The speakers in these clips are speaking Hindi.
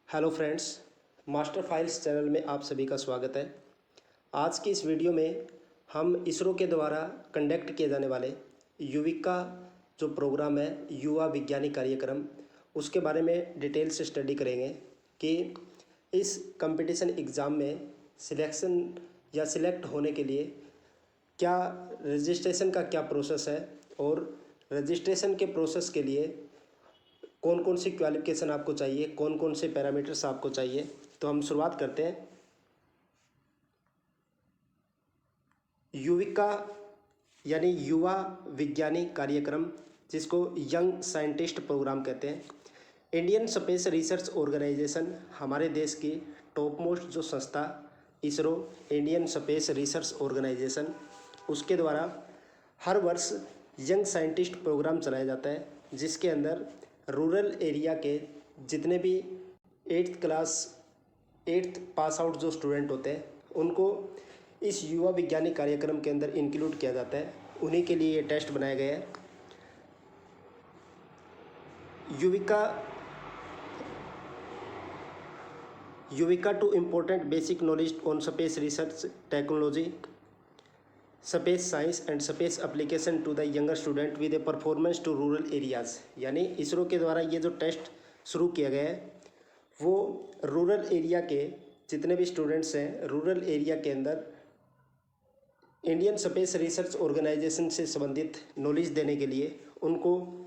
Hello friends, master files channel में आप सभी का स्वागत है। आज की इस वीडियो में हम इसरो के द्वारा कंडक्ट किए जाने वाले युविका जो प्रोग्राम है, युवा वैज्ञानिक कार्यक्रम, उसके बारे में डिटेल से स्टडी करेंगे कि इस कंपटीशन एग्ज़ाम में सिलेक्शन या सिलेक्ट होने के लिए क्या रजिस्ट्रेशन का क्या प्रोसेस है और रजिस्ट्रेशन के प्रोसेस के लिए कौन कौन सी क्वालिफिकेशन आपको चाहिए, कौन कौन से पैरामीटर्स आपको चाहिए। तो हम शुरुआत करते हैं। युविका यानी युवा वैज्ञानिक कार्यक्रम, जिसको यंग साइंटिस्ट प्रोग्राम कहते हैं। इंडियन स्पेस रिसर्च ऑर्गेनाइजेशन, हमारे देश की टॉप मोस्ट जो संस्था ISRO, Indian space research organisation, उसके द्वारा हर वर्ष यंग साइंटिस्ट प्रोग्राम चलाया जाता है, जिसके अंदर रूरल एरिया के जितने भी 8th पास आउट जो स्टूडेंट होते हैं उनको इस युवा वैज्ञानिक कार्यक्रम के अंदर इंक्लूड किया जाता है। उन्हीं के लिए ये टेस्ट बनाया गया है। Yuvika to important basic knowledge on space research technology, space science and space application to the younger student with a performance to rural areas. यानी इसरो के द्वारा ये जो टेस्ट शुरू किया गया है वो रूरल एरिया के जितने भी स्टूडेंट्स हैं, रूरल एरिया के अंदर इंडियन स्पेस रिसर्च ऑर्गेनाइजेशन से संबंधित नॉलेज देने के लिए, उनको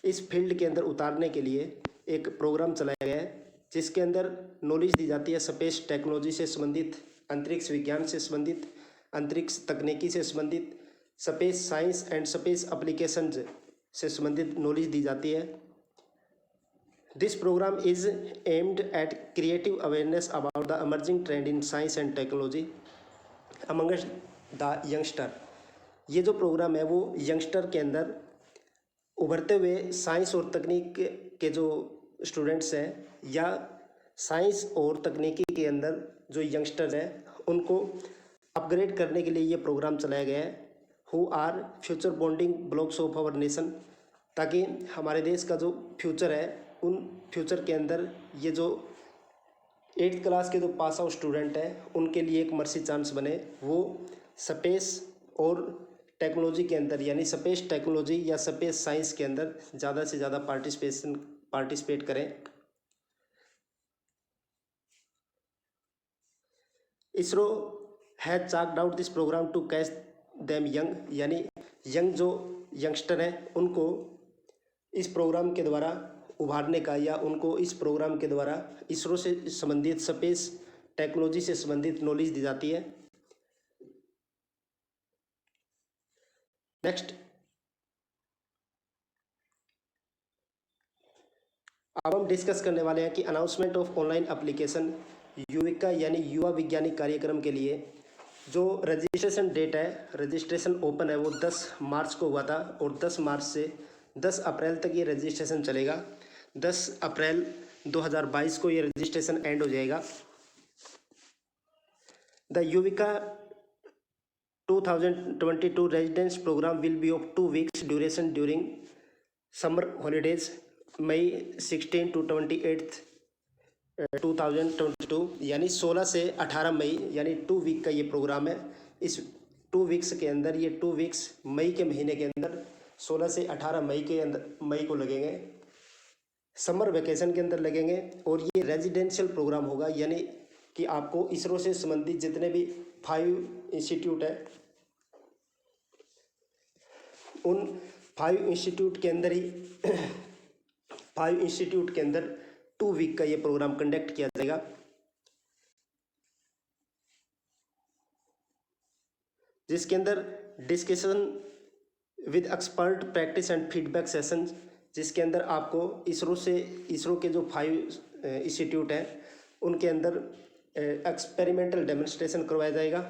इस फील्ड के अंदर उतारने के लिए एक प्रोग्राम चलाया गया है, जिसके अंदर नॉलेज दी जाती है स्पेस टेक्नोलॉजी से संबंधित, अंतरिक्ष विज्ञान से संबंधित, अंतरिक्ष तकनीकी से संबंधित, space science and space application से संबंधित नॉलेज दी जाती है। This programme is aimed at creative awareness about the emerging trend in science and technology amongst the youngster. ये जो प्रोग्राम है वो यंगस्टर के अंदर उभरते हुए साइंस और तकनीक के जो स्टूडेंट्स हैं या साइंस और तकनीकी के अंदर जो यंगस्टर्स हैं उनको अपग्रेड करने के लिए ये प्रोग्राम चलाया गया है। Who are future bonding blocks of our nation, ताकि हमारे देश का जो फ्यूचर है उन फ्यूचर के अंदर ये जो 8th क्लास के जो पास आउट स्टूडेंट हैं उनके लिए एक मर्सी चांस बने, वो स्पेस और टेक्नोलॉजी के अंदर यानी स्पेस टेक्नोलॉजी या स्पेस साइंस के अंदर ज़्यादा से ज़्यादा पार्टिसिपेट करें। ISRO has chart out this programme to catch them young, यानी यंग जो यंगस्टर हैं उनको इस प्रोग्राम के द्वारा उभारने का या उनको इस प्रोग्राम के द्वारा इसरो से संबंधित, स्पेस टेक्नोलॉजी से संबंधित नॉलेज दी जाती है। नेक्स्ट, अब हम डिस्कस करने वाले हैं कि announcement of online application Yuvika यानी युवा वैज्ञानिक कार्यक्रम के लिए जो रजिस्ट्रेशन डेट है, रजिस्ट्रेशन ओपन है, वो 10 मार्च को हुआ था और 10 मार्च से 10 अप्रैल तक ये रजिस्ट्रेशन चलेगा। 10 अप्रैल 2022 को ये रजिस्ट्रेशन एंड हो जाएगा। The Yuvika 2022 residence programme will be of 2 weeks duration during summer holidays May 16 to 28 2022, यानी 16 से 18 मई, यानी 2 वीक का ये प्रोग्राम है। इस 2 वीक्स के अंदर, ये 2 वीक्स मई के महीने के अंदर 16 से 18 मई के अंदर, मई को लगेंगे, समर वेकेशन के अंदर लगेंगे। और ये रेजिडेंशियल प्रोग्राम होगा, यानी कि आपको इसरो से संबंधित जितने भी 5 इंस्टीट्यूट है उन 5 इंस्टीट्यूट के अंदर ही 5 इंस्टीट्यूट के अंदर 2 वीक का ये प्रोग्राम कंडक्ट किया जाएगा। जिसके अंदर discussion with expert, practice and feedback session, जिसके अंदर आपको इसरो के जो 5 इंस्टीट्यूट हैं उनके अंदर एक्सपेरिमेंटल डेमोन्स्ट्रेशन करवाया जाएगा,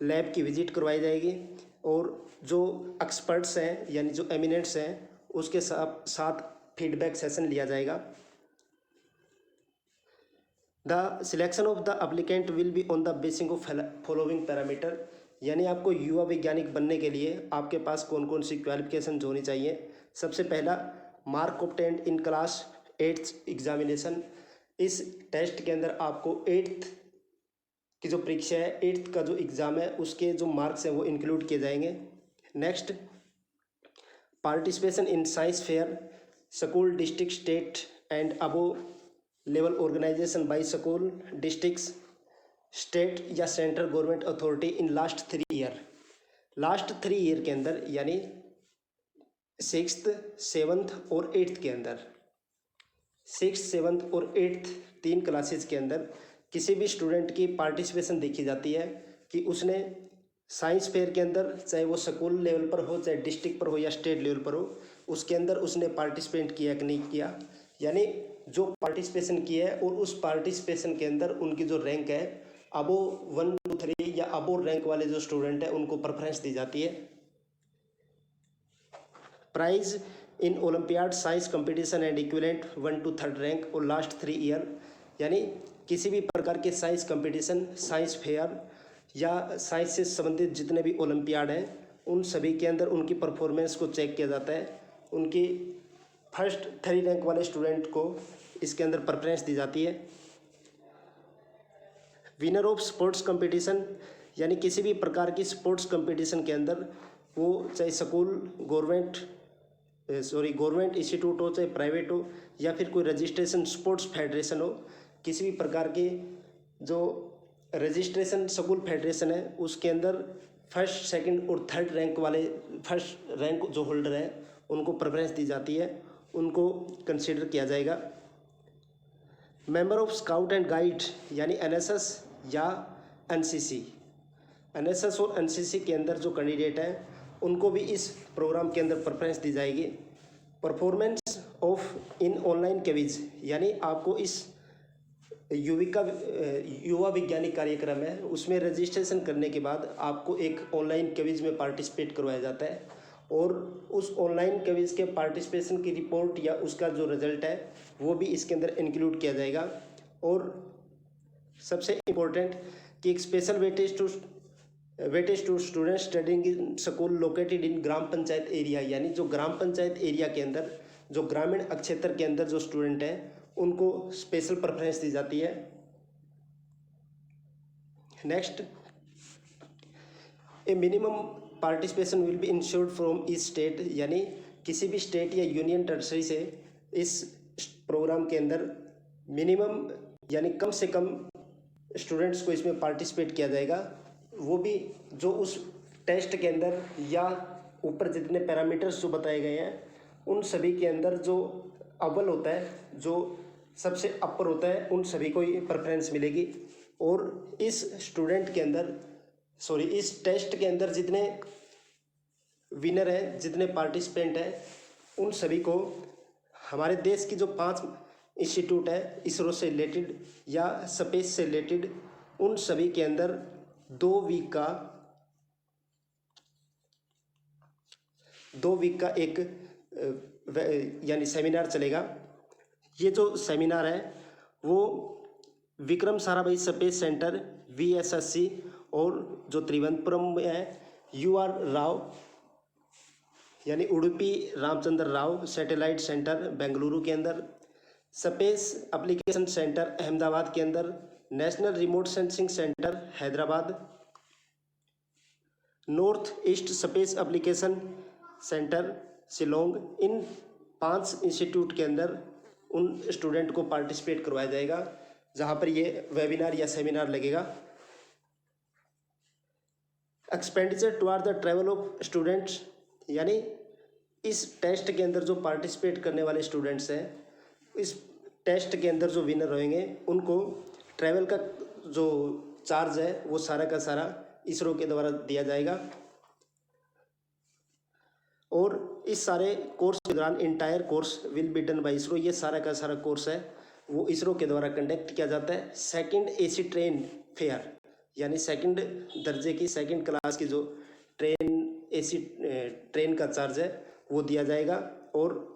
लैब की विजिट करवाई जाएगी और जो एक्सपर्ट्स हैं यानी जो एमिनेंट्स हैं उसके साथ फीडबैक सेशन लिया जाएगा। The selection of the applicant will be on the basis of following parameter, यानी आपको युवा वैज्ञानिक बनने के लिए आपके पास कौन कौन सी क्वालिफिकेशन होनी चाहिए। सबसे पहला, mark obtained in class 8th examination. इस टेस्ट के अंदर आपको 8th की जो परीक्षा है, 8th का जो एग्ज़ाम है, उसके जो मार्क्स हैं वो इंक्लूड किए जाएंगे। Next, participation in science fair, school, district, state and above level organisation by school, districts, state या central government authority in last 3 year. Last 3 year के अंदर यानी 6th, 7th और 8th के अंदर, 6th, 7th और 8th 3 क्लासेस के अंदर किसी भी स्टूडेंट की पार्टिसिपेशन देखी जाती है कि उसने साइंस फेयर के अंदर, चाहे वो स्कूल लेवल पर हो, चाहे डिस्ट्रिक्ट पर हो या स्टेट लेवल पर हो, उसके अंदर उसने पार्टिसिपेट किया कि नहीं किया। यानी जो पार्टिसिपेशन किया है और उस पार्टिसिपेशन के अंदर उनकी जो रैंक है, अबो 1 to 3 या अबो रैंक वाले जो स्टूडेंट है उनको प्रेफरेंस दी जाती है। Prize in olympiad science competition and equivalent 1 to 3rd rank और लास्ट 3 ईयर। यानी किसी भी प्रकार के साइंस कंपटीशन, साइंस फेयर या साइंस से संबंधित जितने भी ओलंपियाड हैं, उन सभी के अंदर उनकी परफॉर्मेंस को चेक किया जाता है। उनकी फर्स्ट 3 रैंक वाले स्टूडेंट को इसके अंदर प्रेफरेंस दी जाती है। विनर ऑफ स्पोर्ट्स कंपटीशन, यानी किसी भी प्रकार की स्पोर्ट्स कंपटीशन के अंदर, वो चाहे स्कूल, गवर्नमेंट इंस्टीट्यूट हो, चाहे प्राइवेट हो, या फिर कोई रजिस्ट्रेशन स्पोर्ट्स फेडरेशन हो, किसी भी प्रकार की जो रजिस्ट्रेशन स्कूल फेडरेशन है उसके अंदर फर्स्ट, सेकंड और थर्ड रैंक वाले, फर्स्ट रैंक जो होल्डर है उनको प्रेफरेंस दी जाती है, उनको कंसिडर किया जाएगा। Member of scout and guide यानी एनएसएस या एनसीसी, एनएसएस और एनसीसी के अंदर जो कैंडिडेट हैं उनको भी इस प्रोग्राम के अंदर प्रेफरेंस दी जाएगी। Performance of in online quiz, यानी आपको इस युवा वैज्ञानिक कार्यक्रम है उसमें रजिस्ट्रेशन करने के बाद आपको एक ऑनलाइन क्विज में पार्टिसिपेट करवाया जाता है और उस ऑनलाइन क्विज के पार्टिसिपेशन की रिपोर्ट या उसका जो रिजल्ट है वो भी इसके अंदर इंक्लूड किया जाएगा। और सबसे इम्पोर्टेंट कि एक special weightage to student studying in school located in ग्राम पंचायत एरिया, यानी जो ग्राम पंचायत एरिया के अंदर, जो ग्रामीण क्षेत्र के अंदर जो स्टूडेंट हैं उनको स्पेशल प्रेफरेंस दी जाती है। Next, A minimum participation will be insured from each state, यानी किसी भी स्टेट या यूनियन टेरिटरी से इस प्रोग्राम के अंदर मिनिमम यानी कम से कम स्टूडेंट्स को इसमें पार्टिसिपेट किया जाएगा। वो भी जो उस टेस्ट के अंदर या ऊपर जितने पैरामीटर्स जो बताए गए हैं उन सभी के अंदर जो अव्वल होता है, जो सबसे अपर होता है, उन सभी को ये प्रेफरेंस मिलेगी। और इस स्टूडेंट के अंदर इस टेस्ट के अंदर जितने विनर हैं, जितने पार्टिसिपेंट हैं, उन सभी को हमारे देश की जो 5 इंस्टीट्यूट है इसरो से रिलेटेड या स्पेस से रिलेटेड, उन सभी के अंदर 2 वीक का एक यानी सेमिनार चलेगा। ये जो सेमिनार है वो Vikram Sarabhai space centre VSSC और जो त्रिवेंद्रपुरम में है UR राव यानी उडुपी रामचंद्र राव सैटेलाइट सेंटर बेंगलुरु के अंदर, स्पेस एप्लीकेशन सेंटर अहमदाबाद के अंदर, national remote sensing centre Hyderabad, north east space application centre Shillong, इन 5 इंस्टीट्यूट के अंदर उन स्टूडेंट को पार्टिसिपेट करवाया जाएगा जहाँ पर ये वेबिनार या सेमिनार लगेगा। Expenditure toward the travel of students, यानी इस टेस्ट के अंदर जो पार्टिसिपेट करने वाले स्टूडेंट्स हैं, इस टेस्ट के अंदर जो विनर होंगे उनको ट्रैवल का जो चार्ज है वो सारा का सारा इसरो के द्वारा दिया जाएगा। और इस सारे कोर्स के दौरान entire course will be done by ISRO, ये सारा का सारा कोर्स है वो इसरो के द्वारा कंडक्ट किया जाता है। सेकंड AC ट्रेन फेयर, यानी सेकंड दर्जे की, सेकंड क्लास की जो AC ट्रेन का चार्ज है वो दिया जाएगा। और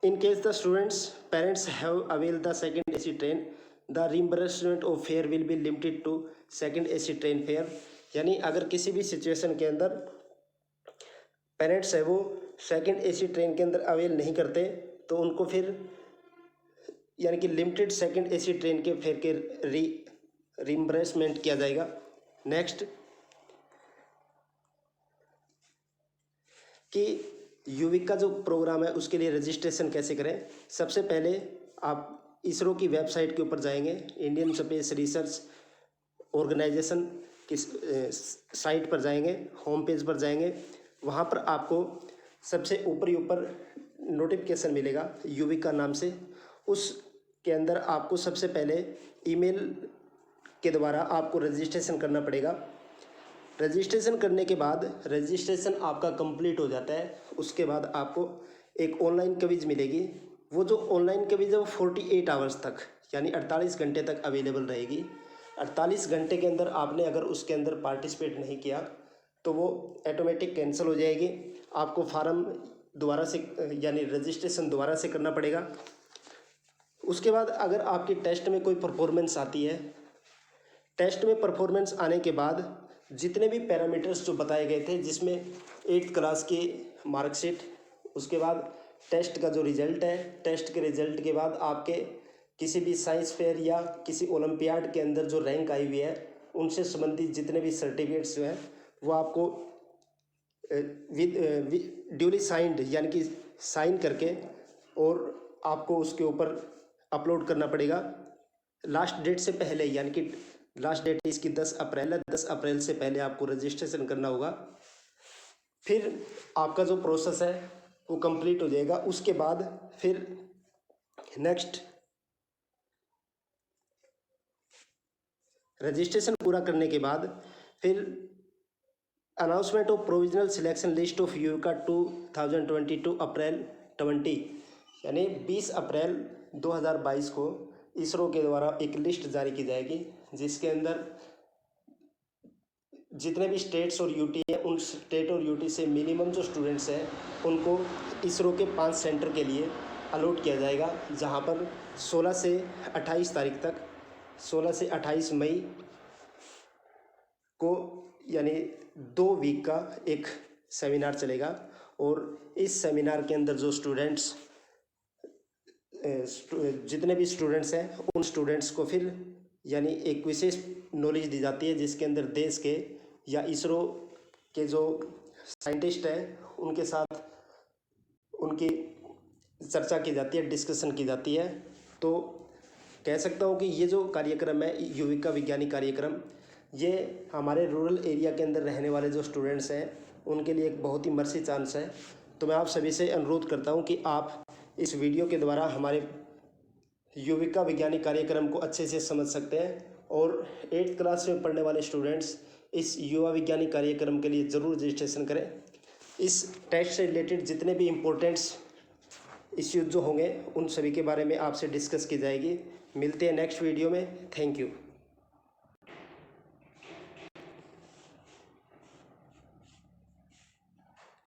in case the students parents have avail the second AC train, the reimbursement of fare will be limited to second AC train fare, यानी अगर किसी भी सिचुएशन के अंदर पेरेंट्स है वो सेकंड AC ट्रेन के अंदर अवेल नहीं करते तो उनको फिर यानी कि लिमिटेड सेकंड एसी ट्रेन के फेयर के रिम्बर्समेंट किया जाएगा। नेक्स्ट कि युविका जो प्रोग्राम है उसके लिए रजिस्ट्रेशन कैसे करें। सबसे पहले आप इसरो की वेबसाइट के ऊपर जाएंगे, इंडियन स्पेस रिसर्च ऑर्गेनाइजेशन की साइट पर जाएंगे, होम पेज पर जाएंगे। वहाँ पर आपको सबसे ऊपर नोटिफिकेशन मिलेगा युविका नाम से। उसके अंदर आपको सबसे पहले ईमेल के द्वारा आपको रजिस्ट्रेशन करना पड़ेगा। रजिस्ट्रेशन करने के बाद रजिस्ट्रेशन आपका कंप्लीट हो जाता है, उसके बाद आपको एक ऑनलाइन क्विज मिलेगी। वो जो ऑनलाइन क्विज है वो 48 आवर्स तक यानी 48 घंटे तक अवेलेबल रहेगी। 48 घंटे के अंदर आपने अगर उसके अंदर पार्टिसिपेट नहीं किया तो वो ऑटोमेटिक कैंसिल हो जाएगी। आपको फार्म दोबारा से यानी रजिस्ट्रेशन दोबारा से करना पड़ेगा। उसके बाद अगर आपकी टेस्ट में कोई परफॉर्मेंस आती है, टेस्ट में परफॉर्मेंस आने के बाद जितने भी पैरामीटर्स जो बताए गए थे, जिसमें 8th क्लास की मार्कशीट, उसके बाद टेस्ट का जो रिज़ल्ट है, टेस्ट के रिज़ल्ट के बाद आपके किसी भी साइंस फेयर या किसी ओलंपियाड के अंदर जो रैंक आई हुई है, उनसे संबंधित जितने भी सर्टिफिकेट्स हैं वो आपको विद ड्यूली साइंड यानी कि साइन करके और आपको उसके ऊपर अपलोड करना पड़ेगा लास्ट डेट से पहले। यानी कि लास्ट डेट इसकी 10 अप्रैल है, 10 अप्रैल से पहले आपको रजिस्ट्रेशन करना होगा। फिर आपका जो प्रोसेस है वो कंप्लीट हो जाएगा। उसके बाद फिर नेक्स्ट रजिस्ट्रेशन पूरा करने के बाद फिर announcement of provisional selection list of Yuvika 2022 अप्रैल 20 यानी 20 अप्रैल 2022 को इसरो के द्वारा एक लिस्ट जारी की जाएगी, जिसके अंदर जितने भी स्टेट्स और यूटी हैं, उन स्टेट और यूटी से मिनिमम जो स्टूडेंट्स हैं उनको इसरो के 5 सेंटर के लिए अलॉट किया जाएगा, जहां पर 16 से 28 तारीख तक, 16 से 28 मई को यानी 2 वीक का एक सेमिनार चलेगा। और इस सेमिनार के अंदर जो स्टूडेंट्स जितने भी स्टूडेंट्स हैं उन स्टूडेंट्स को फिर यानी एक विशेष नॉलेज दी जाती है, जिसके अंदर देश के या इसरो के जो साइंटिस्ट हैं उनके साथ उनकी चर्चा की जाती है, डिस्कशन की जाती है। तो कह सकता हूँ कि ये जो कार्यक्रम है युविका वैज्ञानिक कार्यक्रम, ये हमारे रूरल एरिया के अंदर रहने वाले जो स्टूडेंट्स हैं उनके लिए एक बहुत ही मर्सी चांस है। तो मैं आप सभी से अनुरोध करता हूँ कि आप इस वीडियो के द्वारा हमारे युविका वैज्ञानिक कार्यक्रम को अच्छे से समझ सकते हैं और 8th क्लास में पढ़ने वाले स्टूडेंट्स इस युवा वैज्ञानिक कार्यक्रम के लिए ज़रूर रजिस्ट्रेशन करें। इस टेस्ट से रिलेटेड जितने भी इम्पोर्टेंट्स इश्यूज जो होंगे उन सभी के बारे में आपसे डिस्कस की जाएगी। मिलते हैं नेक्स्ट वीडियो में। Thank you.